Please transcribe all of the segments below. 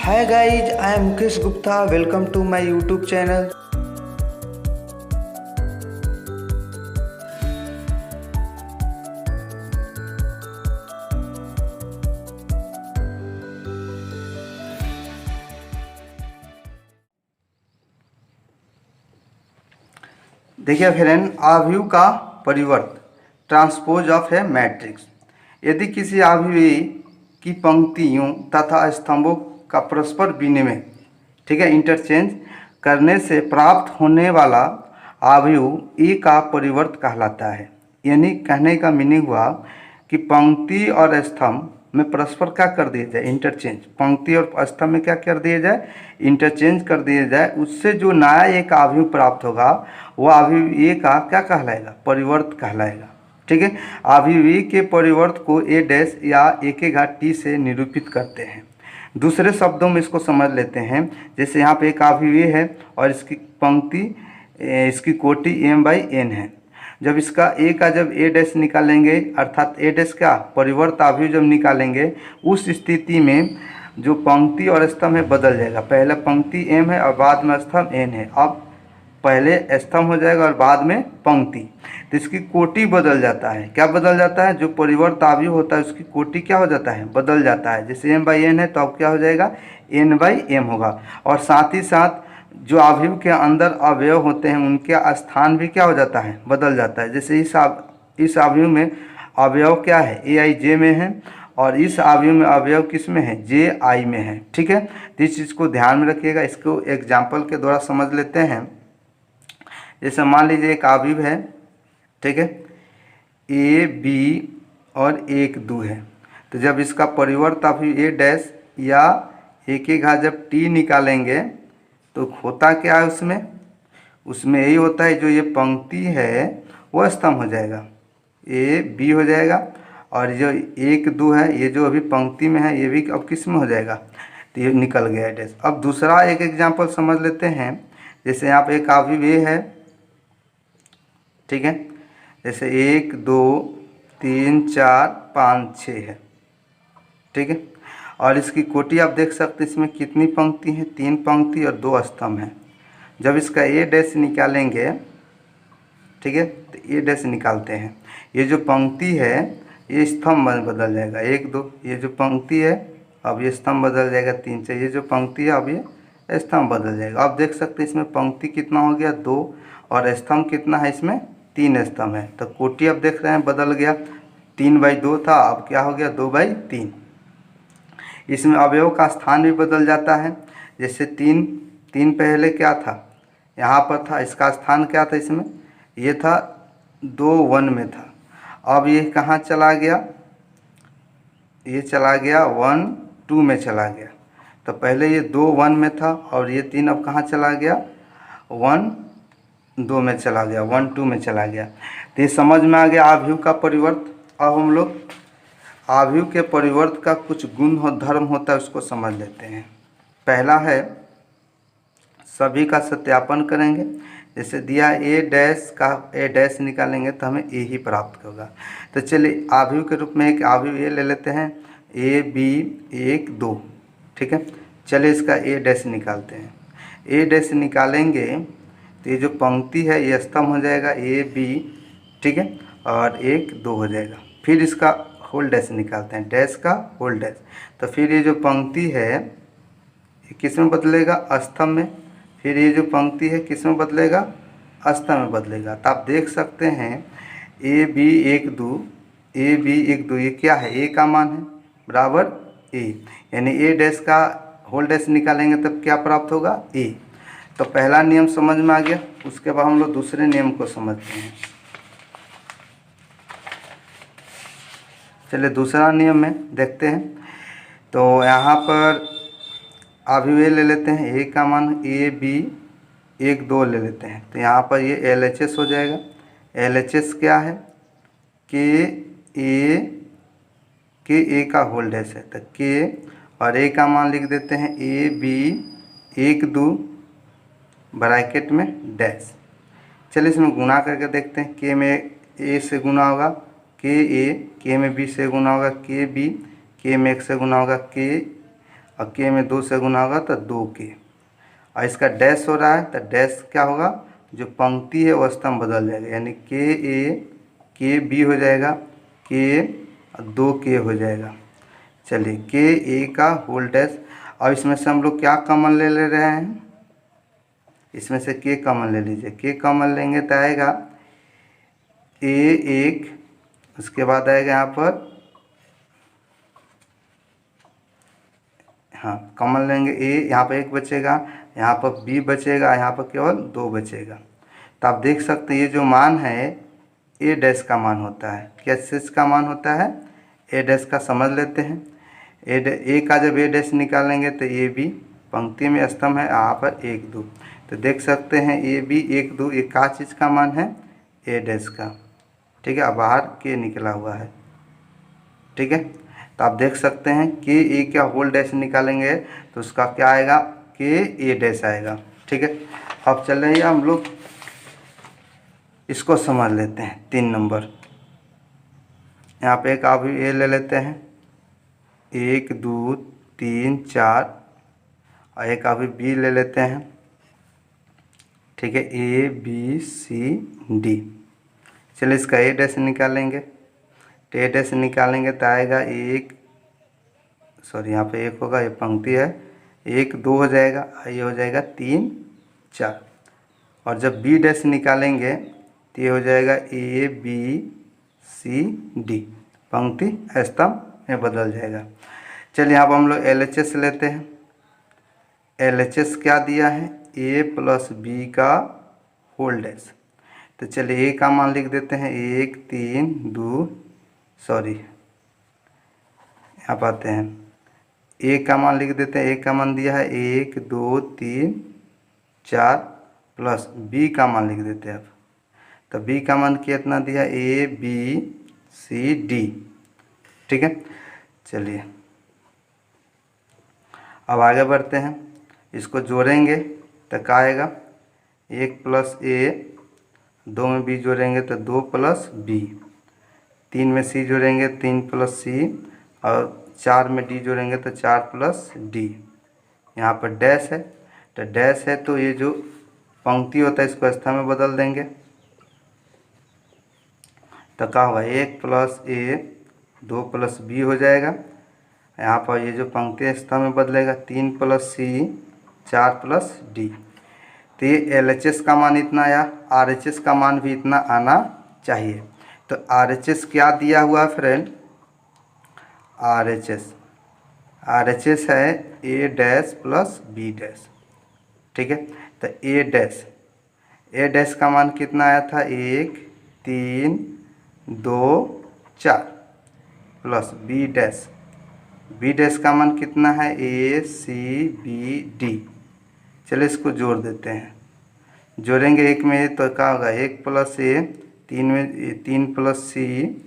Hi guys, I am Mukesh Gupta. Welcome to my YouTube channel. देखिए friend, आव्यूह का परिवर्त, ट्रांसपोज ऑफ ए मैट्रिक्स। यदि किसी आव्यूह की पंक्तियों तथा स्तंभों का परस्पर विनिमय, ठीक है, इंटरचेंज करने से प्राप्त होने वाला आव्यूह ए का परिवर्त कहलाता है। यानी कहने का मीनिंग हुआ कि पंक्ति और स्तंभ में परस्पर क्या कर दिया जाए, इंटरचेंज। पंक्ति और स्तंभ में क्या कर दिया जाए, इंटरचेंज कर दिया जाए। उससे जो नया एक आव्यूह प्राप्त होगा वो आव्यूह ए का क्या कहलाएगा, परिवर्त कहलाएगा। ठीक है, आव्यूह ए के परिवर्त को ए डैश या ए के घात टी से निरूपित करते हैं। दूसरे शब्दों में इसको समझ लेते हैं। जैसे यहाँ पे एक आव्यूह है और इसकी पंक्ति, इसकी कोटि m/n है। जब इसका ए का जब ए डैश निकालेंगे, अर्थात ए डैश का परिवर्त आव्यूह जब निकालेंगे, उस स्थिति में जो पंक्ति और स्तंभ है बदल जाएगा। पहले पंक्ति m है और बाद में स्तंभ n है। अब पहले स्तंभ हो जाएगा और बाद में पंक्ति, तो इसकी कोटि बदल जाता है। क्या बदल जाता है, जो परिवर्त आव्यूह होता है उसकी कोटि क्या हो जाता है, बदल जाता है। जैसे m/n है तो अब क्या हो जाएगा, n/m होगा। और साथ ही साथ जो आव्यूह के अंदर अवयव होते हैं उनके स्थान भी क्या हो जाता है, बदल जाता है। जैसे इस आव्यूह में अवयव क्या है, aij में है, और इस आव्यूह में अवयव किस में है, ji में है। ठीक है, तो इस चीज़ को ध्यान में रखिएगा। इसको एग्जाम्पल के द्वारा समझ लेते हैं। जैसे मान लीजिए एक आव्यूह है, ठीक है, ए बी और 1 2 है। तो जब इसका परिवर्त आव्यूह ए डैश या ए के घात जब टी निकालेंगे तो होता क्या है, उसमें यही होता है, जो ये पंक्ति है वो स्तंभ हो जाएगा, ए बी हो जाएगा। और जो 1 2 है, ये जो अभी पंक्ति में है, ये भी अब किस में हो जाएगा, तो ये निकल गया डैश। अब दूसरा एक एग्जाम्पल समझ लेते हैं। जैसे यहाँ पे एक आव्यूह ए है, ठीक है, जैसे 1 2 3 4 5 6 है। ठीक है, और इसकी कोटि आप देख सकते हैं, इसमें कितनी पंक्ति है, 3 पंक्ति और 2 स्तंभ हैं। जब इसका ए डैश निकालेंगे, ठीक है, तो ए डैश निकालते हैं, ये जो पंक्ति है ये स्तंभ में बदल जाएगा, 1 2, ये जो पंक्ति है अब ये स्तंभ बदल जाएगा, 3 4, ये जो पंक्ति है अब ये स्तंभ बदल जाएगा। अब देख सकते हैं इसमें पंक्ति कितना हो गया, 2, और स्तंभ कितना है, इसमें 3 स्तंभ है। तो कोटि अब देख रहे हैं बदल गया, 3/2 था, अब क्या हो गया, 2/3। इसमें अवयव का स्थान भी बदल जाता है। जैसे 3 पहले क्या था, यहाँ पर था, इसका स्थान क्या था, इसमें ये था 2 1 में था। अब ये कहाँ चला गया, ये चला गया 1 2 में चला गया। तो पहले ये 2 1 में था और ये 3 अब कहाँ चला गया, 1 2 में चला गया, 1 2 में चला गया। तो ये समझ में आ गया आव्यूह का परिवर्त। अब हम लोग आव्यूह के परिवर्त का कुछ गुण और धर्म होता है, उसको समझ लेते हैं। पहला है, सभी का सत्यापन करेंगे। जैसे दिया ए डैश का ए डैश निकालेंगे तो हमें ए ही प्राप्त होगा। तो चलिए आव्यूह के रूप में एक आव्यूह ए ले लेते हैं, ए बी 1 2। ठीक है, चलिए इसका ए डैश निकालते हैं। ए डैश निकालेंगे तो ये जो पंक्ति है ये स्तंभ हो जाएगा, ए बी, ठीक है, और 1 2 हो जाएगा। फिर इसका होल डैश निकालते हैं, डैश का होल डैश। तो फिर ये जो पंक्ति है ये किस में बदलेगा, स्तंभ में। फिर ये जो पंक्ति है किस में बदलेगा, स्तंभ में बदलेगा। तो आप देख सकते हैं ए बी 1 2, ए बी 1 2, ये क्या है, ए का मान है बराबर ए, यानी ए डैश का होल डैश निकालेंगे तब क्या प्राप्त होगा, ए। तो पहला नियम समझ में आ गया। उसके बाद हम लोग दूसरे नियम को समझते हैं। चलिए दूसरा नियम में देखते हैं। तो यहाँ पर आव्यूह ए ले लेते हैं, ए का मान ए बी 1 2 ले लेते हैं। तो यहाँ पर ये LHS हो जाएगा। LHS क्या है, के ए का होल डैश है, तो के और ए का मान लिख देते हैं, ए बी 1 2 ब्रैकेट में डैश। चलिए इसमें गुणा करके देखते हैं। के में ए से गुना होगा के ए, के में बी से गुना होगा के बी, के में 1 से गुना होगा के, और के में 2 से गुना होगा तो 2k, और इसका डैश हो रहा है तो डैश क्या होगा, जो पंक्ति है वो स्तंभ बदल जाएगा, यानी के ए के बी हो जाएगा, के 2k हो जाएगा। चलिए के ए का होल डैश, और इसमें से हम लोग क्या कॉमन ले रहे हैं, इसमें से के कॉमन ले लीजिए, के कॉमन लेंगे तो आएगा a1, उसके बाद आएगा यहाँ पर, हाँ कॉमन लेंगे a, यहाँ पर 1 बचेगा, यहाँ पर b बचेगा, यहाँ पर केवल 2 बचेगा। तो आप देख सकते हैं ये जो मान है a डैश का मान होता है, किस का मान होता है, a डैश का। समझ लेते हैं ए का जब a डैश निकालेंगे तो ए बी पंक्ति में स्तंभ है, यहाँ पर 1 2, तो देख सकते हैं ए बी 1 2 एक का चीज़ का मान है, ए डैश का। ठीक है, अब बाहर के निकला हुआ है। ठीक है, तो आप देख सकते हैं के ए का होल डैश निकालेंगे तो उसका क्या आएगा, के ए डैश आएगा। ठीक है, अब चलिए हम लोग इसको समझ लेते हैं। 3 नंबर यहाँ पे एक अभी ए ले लेते हैं, 1 2 3 4, और एक अभी बी ले लेते हैं। ठीक है, ए बी सी डी। चलिए इसका ए डैश निकालेंगे, तो ए डैश निकालेंगे तो आएगा 1, सॉरी यहाँ पे 1 होगा, ये पंक्ति है, 1 2 हो जाएगा, ये हो जाएगा 3 4, और जब बी डैश निकालेंगे तो ये हो जाएगा ए बी सी डी, पंक्ति स्तंभ में बदल जाएगा। चलिए यहाँ पर हम लोग LHS लेते हैं। LHS क्या दिया है, a प्लस बी का होल डैश। तो चलिए a का मान लिख देते हैं 1 3 2, सॉरी यहाँ पाते हैं a का मान लिख देते हैं, a का मान दिया है 1 2 3 4, प्लस b का मान लिख देते हैं। अब तो b का मान कितना दिया, a b c d। ठीक है, चलिए अब आगे बढ़ते हैं, इसको जोड़ेंगे तो क्या आएगा, 1 प्लस ए, 2 में बी जोड़ेंगे तो 2 प्लस बी, 3 में सी जोड़ेंगे 3 प्लस सी, और 4 में डी जोड़ेंगे तो 4 प्लस डी। यहाँ पर डैश है, तो डैश है तो ये जो पंक्ति होता है इसको स्तंभ में बदल देंगे, तो क्या होगा, 1 प्लस ए 2 प्लस बी हो जाएगा। यहाँ पर ये जो पंक्ति स्तंभ में बदलेगा 3 प्लस सी 4 प्लस डी। तो ये LHS का मान इतना आया, RHS का मान भी इतना आना चाहिए। तो RHS क्या दिया हुआ है फ्रेंड, RHS है A dash plus B dash. ठीक है, तो ए डैश का मान कितना आया था, 1 3 2 4, प्लस बी डैश का मान कितना है, ए सी बी डी। चलिए इसको जोड़ देते हैं, जोड़ेंगे 1 में तो क्या होगा, 1 प्लस ए, 3 में 3 प्लस सी,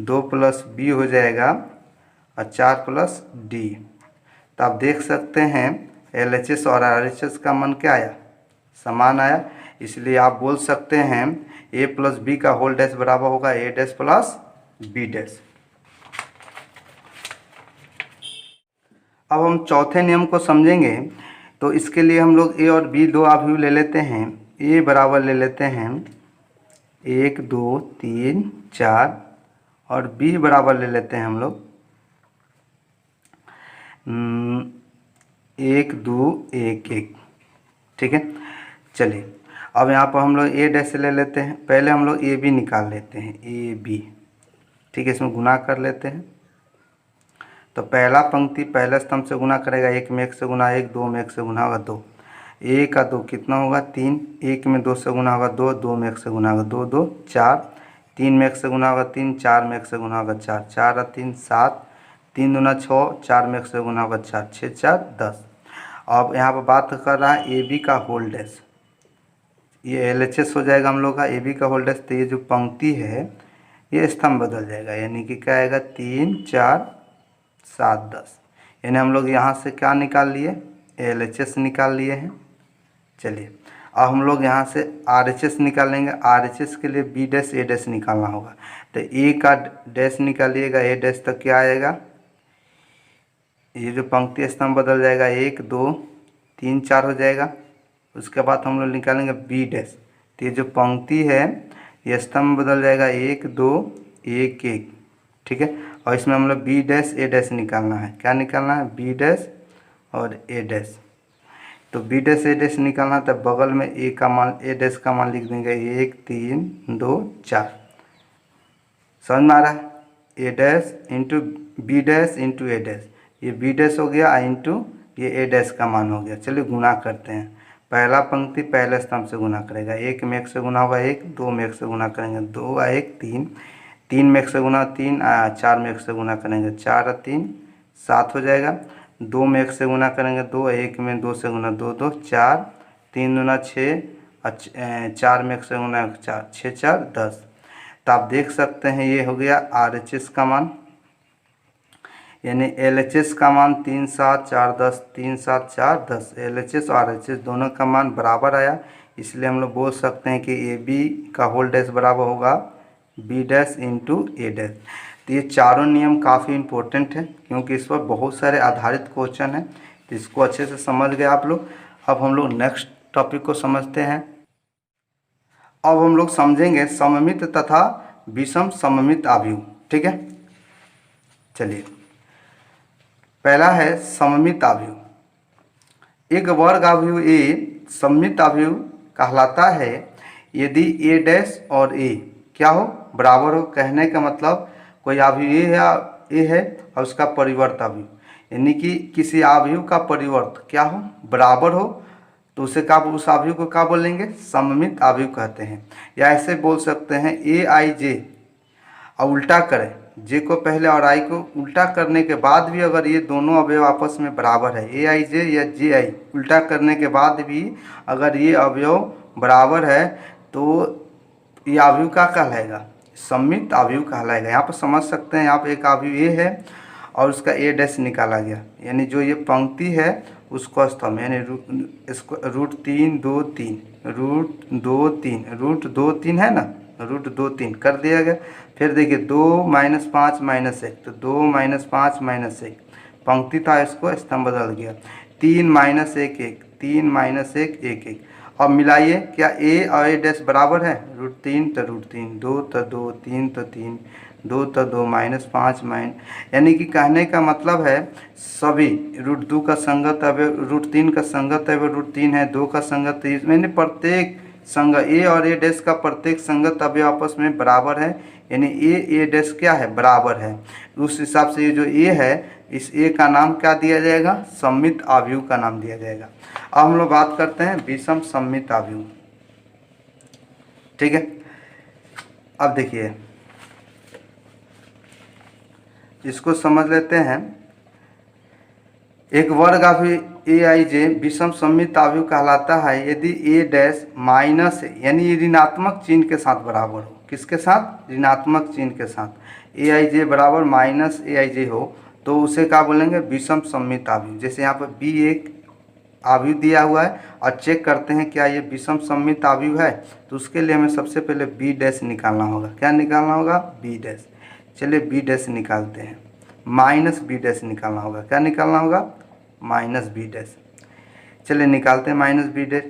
2 प्लस बी हो जाएगा, और 4 प्लस डी। तो आप देख सकते हैं LHS और RHS का मान क्या आया, समान आया। इसलिए आप बोल सकते हैं a प्लस बी का होल डैश बराबर होगा a dash plus B dash. अब हम चौथे नियम को समझेंगे। तो इसके लिए हम लोग a और b 2 अवयव ले लेते हैं। a बराबर ले लेते हैं 1 2 3 4, और b बराबर ले लेते हैं हम लोग 1 2 1 1। ठीक है, चलिए अब यहाँ पर हम लोग a डैश ले लेते हैं। पहले हम लोग a b निकाल लेते हैं, a b। ठीक है, इसमें गुना कर लेते हैं। तो पहला पंक्ति पहले स्तंभ से गुना करेगा, 1 में 1 से गुना 1, 2 में 1 से गुना होगा 2, 1 का 2 कितना होगा 3, 1 में 2 से गुना होगा 2, 2 में 1 से गुना होगा 2 2 4, 3 में 1 से गुना होगा 3, 4 में 1 से गुना होगा 4, 4 और 3 7, 3 दूना 6, 4 में 1 से गुना होगा 4, 6 4 10। अब यहाँ पर बात कर रहा है ए बी का होल डैश, ये LHS हो जाएगा हम लोग का ए बी का होल डैश। तो ये जो पंक्ति है ये स्तंभ बदल जाएगा, यानी कि क्या आएगा 3 4 7 10, यानी हम लोग यहाँ से क्या निकाल लिए, LHS निकाल लिए हैं। चलिए अब हम लोग यहाँ से RHS निकालेंगे। RHS के लिए B डैश A डैश निकालना होगा। तो A का डैश निकालिएगा, A डैश तक क्या आएगा, ये जो पंक्ति स्तंभ बदल जाएगा 1 2 3 4 हो जाएगा। उसके बाद हम लोग निकालेंगे बी डैश, तो ये जो पंक्ति है ये स्तंभ बदल जाएगा 1 2 1 1, ठीक है। और इसमें हम लोग बी डैश ए डैश निकालना है। क्या निकालना है? बी डैश और ए डैश। तो बी डैश ए डैश निकालना है, तब बगल में ए का मान ए डैश का मान लिख देंगे 1 3 2 4। समझ में आ रहा है? A dash into B dash into A dash, ये बी डैश हो गया इंटू ये ए डैश का मान हो गया। चलिए गुना करते हैं। पहला पंक्ति पहले स्तंभ से गुना करेगा, 1 में 1 से गुना हुआ 1, 2 में 1 से गुना करेंगे 2 आ 1 3, 3 में 1 से गुना 3 आया, 4 में 1 से गुना करेंगे 4 आ 3 7 हो जाएगा। 2 में 1 से गुना करेंगे 2, 1 में 2 से गुना 2 2 4, 3 दूना 6, 4 में 1 से गुना 4 6 4 10। तो आप देख सकते हैं ये हो गया RHS का मान, यानी LHS का मान 3 7 4 10, 3 7 4 10। LHS और RHS दोनों का मान बराबर आया, इसलिए हम लोग बोल सकते हैं कि AB का होल डैश बराबर होगा B dash into A dash. तो ये चारों नियम काफ़ी इम्पोर्टेंट है, क्योंकि इस पर बहुत सारे आधारित क्वेश्चन हैं, तो इसको अच्छे से समझ गए आप लोग। अब हम लोग नेक्स्ट टॉपिक को समझते हैं। अब हम लोग समझेंगे सममित तथा विषम सममित आव्यूह, ठीक है। चलिए, पहला है सममित आव्यूह। एक वर्ग आव्यूह ए सममित आव्यूह कहलाता है यदि ए डैश और ए क्या हो? बराबर हो। कहने का मतलब कोई आव्यूह ए है और उसका परिवर्त आव्यूह, यानी कि किसी आव्यूह का परिवर्त क्या हो? बराबर हो, तो उसे क्या, उस आव्यूह को क्या बोलेंगे? सममित आव्यूह कहते हैं। या ऐसे बोल सकते हैं ए आई जे और उल्टा करें, जे को पहले और आई को उल्टा करने के बाद भी अगर ये दोनों अवयव आपस में बराबर है, ए आई जे या जे आई उल्टा करने के बाद भी अगर ये अवयव बराबर है, तो ये आव्यूह क्या कहलाएगा? सममित आव्यूह कहलाएगा। यहाँ पर समझ सकते हैं, यहाँ पर एक आव्यूह ए है और उसका ए डैश निकाला गया, यानी जो ये पंक्ति है उसको स्तंभ, यानी इसको √3 2 3 √2 3 √2 3 है ना, √2 3 कर दिया गया। फिर देखिए 2 -5 -1, तो 2 -5 -1 पंक्ति था, इसको स्तंभ बदल गया। 3 -1 1 3 -1 1 1। अब मिलाइए, क्या ए और ए डैश बराबर है? √3 तो √3, 2 तो 2, 3 तो 3, 2 तो 2, -5 यानी कि कहने का मतलब है सभी √2 का संगत अवयव √3 का संगत अवयव √3 है, 2 का संगत, यानी प्रत्येक ए और ए डैश का प्रत्येक संगत अवयव आपस में बराबर है, यानी ए डैश क्या है? बराबर है। उस हिसाब से ये जो ए है, इस ए का नाम क्या दिया जाएगा? सममित आव्यूह का नाम दिया जाएगा। अब हम लोग बात करते हैं विषम सममित आव्यूह, ठीक है। अब देखिए, इसको समझ लेते हैं। एक वर्ग आव्यूह ए आई जे विषम सममित आव्यूह कहलाता है यदि ए डैश माइनस यानी ऋणात्मक चिन्ह के साथ बराबर हो। किसके साथ? ऋणात्मक चिन्ह के साथ। ए आई जे बराबर माइनस ए आई जे हो, तो उसे क्या बोलेंगे? विषम सममित आव्यूह। जैसे यहाँ पर बी एक आव्यूह दिया हुआ है और चेक करते हैं क्या ये विषम सममित आव्यूह है, तो उसके लिए हमें सबसे पहले बी डैश निकालना होगा। क्या निकालना होगा? B dash. चलिए बी डैश निकालते हैं, माइनस बी डैश निकालना होगा। क्या निकालना होगा? Minus B dash. चलिए निकालते हैं माइनस बी डैश।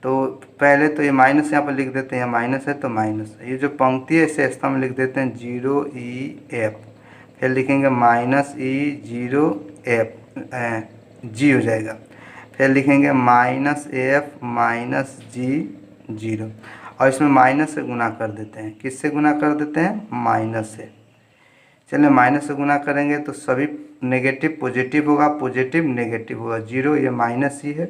तो पहले तो ये माइनस यहाँ पर लिख देते हैं, माइनस है तो माइनस, ये जो पंक्ति है इसे स्तंभ में लिख देते हैं 0 E F, फिर लिखेंगे -E 0 F G हो जाएगा, फिर लिखेंगे -AF -G 0, और इसमें माइनस से गुना कर देते हैं। किससे गुना कर देते हैं? माइनस से। चलिए माइनस से गुना करेंगे तो सभी नेगेटिव पॉजिटिव होगा, पॉजिटिव नेगेटिव होगा। 0 ये माइनस ही है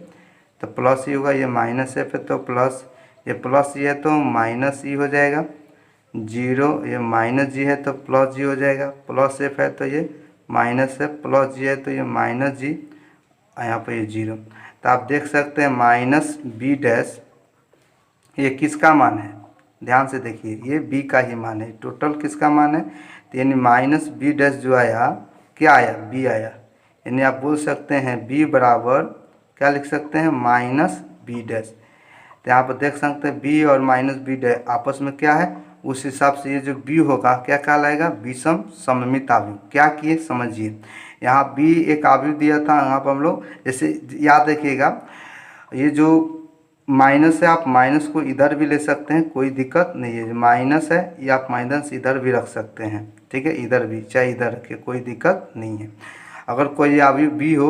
तो प्लस ही होगा, ये माइनस है फिर तो प्लस, ये प्लस ही है तो माइनस ही हो जाएगा। 0 ये माइनस जी है तो प्लस जी हो जाएगा, प्लस एफ है तो ये माइनस है, प्लस जी है तो ये माइनस जी, यहाँ पर ये 0। तो आप देख सकते हैं माइनस बी डैश ये किसका मान है? ध्यान से देखिए, ये बी का ही मान है। टोटल किसका मान है? तो यानी माइनस बी डैश जो आया, क्या आया? बी आया। यानी आप बोल सकते हैं बी बराबर क्या लिख सकते हैं? Minus B dash. तो यहाँ पर देख सकते हैं बी और माइनस बी डैश आपस में क्या है, उस हिसाब से ये जो बी होगा क्या कहलाएगा? विषम सममित आव्यूह। क्या किए समझिए, यहाँ बी एक आव्यूह दिया था, यहाँ पर हम लोग जैसे याद रखिएगा, ये जो माइनस है आप माइनस को इधर भी ले सकते हैं, कोई दिक्कत नहीं है। जो माइनस है ये आप माइनस इधर भी रख सकते हैं, ठीक है, इधर भी चाहे इधर रखे, कोई दिक्कत नहीं है। अगर कोई आव्यूह बी हो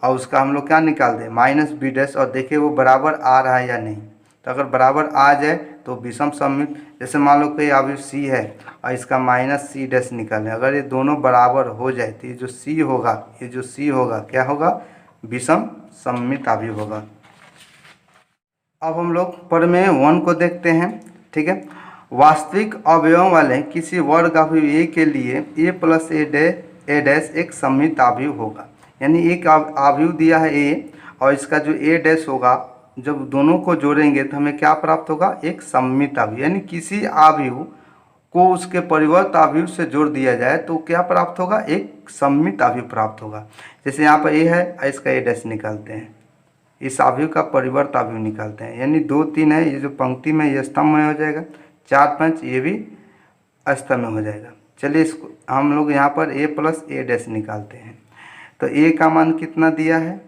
और उसका हम लोग क्या निकाल दें, माइनस बी डैश, और देखिए वो बराबर आ रहा है या नहीं। तो अगर बराबर आ जाए तो विषम सममित, जैसे मान लो कोई आव्यूह सी है और इसका माइनस सी डैश निकालें, अगर ये दोनों बराबर हो जाए तो ये जो सी होगा, ये जो सी होगा क्या होगा, विषम सममित आव्यूह होगा। अब हम लोग प्रमेय 1 को देखते हैं, ठीक है। वास्तविक अवयवों वाले किसी वर्ग आव्यूह ए के लिए ए प्लस ए डैश एक सममित आव्यूह होगा। यानी एक आव्यूह दिया है ए और इसका जो ए डैश होगा, जब दोनों को जोड़ेंगे तो हमें क्या प्राप्त होगा, एक सममित आव्यूह। यानी किसी आव्यूह को उसके परिवर्त आव्यूह से जोड़ दिया जाए तो क्या प्राप्त होगा, एक सममित आव्यूह प्राप्त होगा। जैसे यहाँ पर ए है और इसका ए डैश निकालते हैं, इस आव्यूह का परिवर्त आव्यूह निकालते हैं। यानी 2 3 है, ये जो पंक्ति में ये स्तंभ में हो जाएगा, 4 5 ये भी स्तंभ में हो जाएगा। चलिए इसको हम लोग यहाँ पर ए प्लस ए डैश निकालते हैं। तो ए का मान कितना दिया है,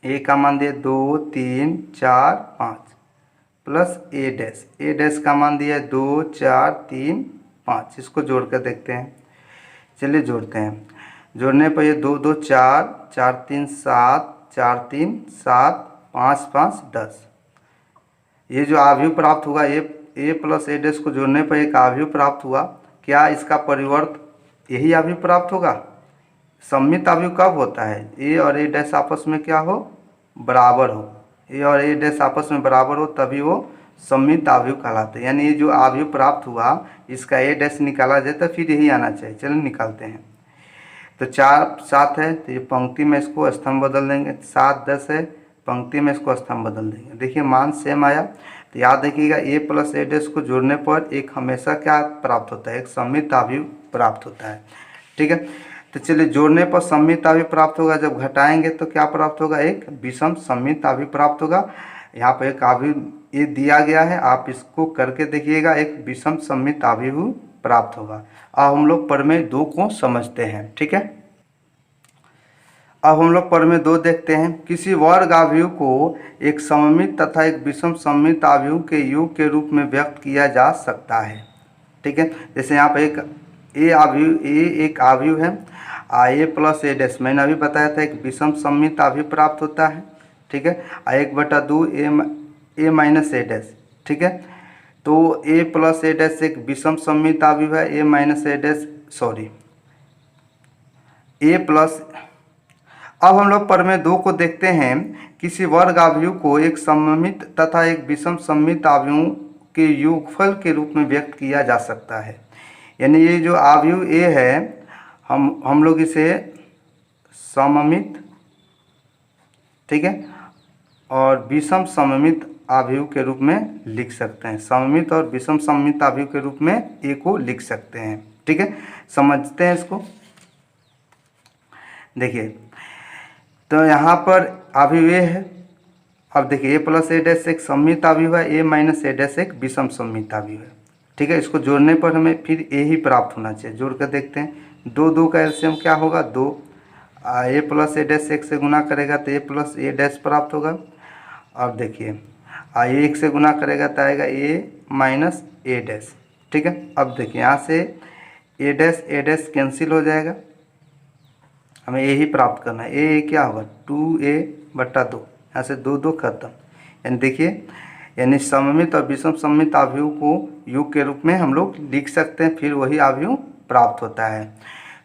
ए का मान दिया 2 3 4 5 प्लस ए डैश का मान दिया है 2 4 3 5। इसको जोड़ कर देखते हैं, चलिए जोड़ते हैं। जोड़ने पर ये 2 2 4 4 3 7 4 3 7 5 5 10। ये जो आव्यूह प्राप्त हुआ, ए प्लस ए डैश को जोड़ने पर एक आव्यूह प्राप्त हुआ। क्या इसका परिवर्त यही आव्यूह प्राप्त होगा? सममित आव्यूह कब होता है, ए और ए डैश आपस में क्या हो, बराबर हो। ए और ए डैश आपस में बराबर हो तभी वो सममित आव्यूह कहलाते हैं। यानी ये जो आव्यूह प्राप्त हुआ इसका ए डैश निकाला जाए तो फिर यही आना चाहिए। चलिए निकालते हैं। तो 4 7 है तो ये पंक्ति में इसको स्तंभ बदल देंगे, 7 10 है पंक्ति में इसको स्तंभ बदल देंगे। देखिए मान सेम आया। तो याद रखिएगा ए प्लस ए डैश को जोड़ने पर एक हमेशा क्या प्राप्त होता है, एक सममित आव्यूह प्राप्त होता है, ठीक है। तो चलिए जोड़ने पर सममित आव्यूह प्राप्त होगा, जब घटाएंगे तो क्या प्राप्त होगा, एक विषम सममित आव्यूह प्राप्त होगा। यहाँ पर एक आव्यूह ये दिया गया है, आप इसको करके देखिएगा, एक विषम सममित आव्यूह प्राप्त होगा। अब हम लोग प्रमेय 2 को समझते हैं, ठीक है। अब हम लोग प्रमेय 2 देखते हैं। किसी वर्ग आव्यूह को एक सममित तथा एक विषम सममित आव्यूह के योग के रूप में व्यक्त किया जा सकता है, ठीक है। जैसे यहाँ पर एक एक आव्यूह है, ए प्लस ए डैश मैंने अभी बताया था एक विषम सममित आव्यूह प्राप्त होता है, ठीक है। 1/2 ए माइनस ए डैश, ठीक है। तो ए प्लस ए डैश एक विषम सममित आव्यूह है, ए माइनस ए डैश ए प्लस। अब हम लोग प्रमेय 2 को देखते हैं। किसी वर्ग आव्यूह को एक सममित तथा एक विषम सममित आव्यूह के योगफल के रूप में व्यक्त किया जा सकता है। यानी ये जो आव्यूह ए है हम लोग इसे सममित, ठीक है, और विषम सममित आव्यूह के रूप में लिख सकते हैं। सममित और विषम सममित आव्यूह के रूप में ए को लिख सकते हैं, ठीक है। समझते हैं इसको। देखिए तो यहाँ पर आव्यूह ए है। अब देखिए ए प्लस ए डैश एक सममित आव्यूह है, ए माइनस ए डैश एक विषम सममित आव्यूह है, ठीक है। इसको जोड़ने पर हमें फिर ए ही प्राप्त होना चाहिए। जोड़ कर देखते हैं। 2 2 का एलसीएम क्या होगा, 2। ए प्लस ए डैश 1 से गुना करेगा तो ए प्लस ए डैश प्राप्त होगा। अब देखिए ए 1 से गुना करेगा तो आएगा ए माइनस ए डैश, ठीक है। अब देखिए यहाँ से ए डैश कैंसिल हो जाएगा, हमें ए ही प्राप्त करना है। ए क्या होगा, 2a/2, यहाँ से 2 2 खत्म। यानी देखिए, यानी सममित और विषम सममित आव्यूह को योग के रूप में हम लोग लिख सकते हैं, फिर वही आव्यूह प्राप्त होता है।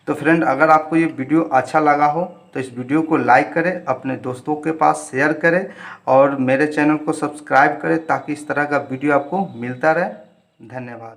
तो फ्रेंड, अगर आपको ये वीडियो अच्छा लगा हो तो इस वीडियो को लाइक करें, अपने दोस्तों के पास शेयर करें और मेरे चैनल को सब्सक्राइब करें ताकि इस तरह का वीडियो आपको मिलता रहे। धन्यवाद।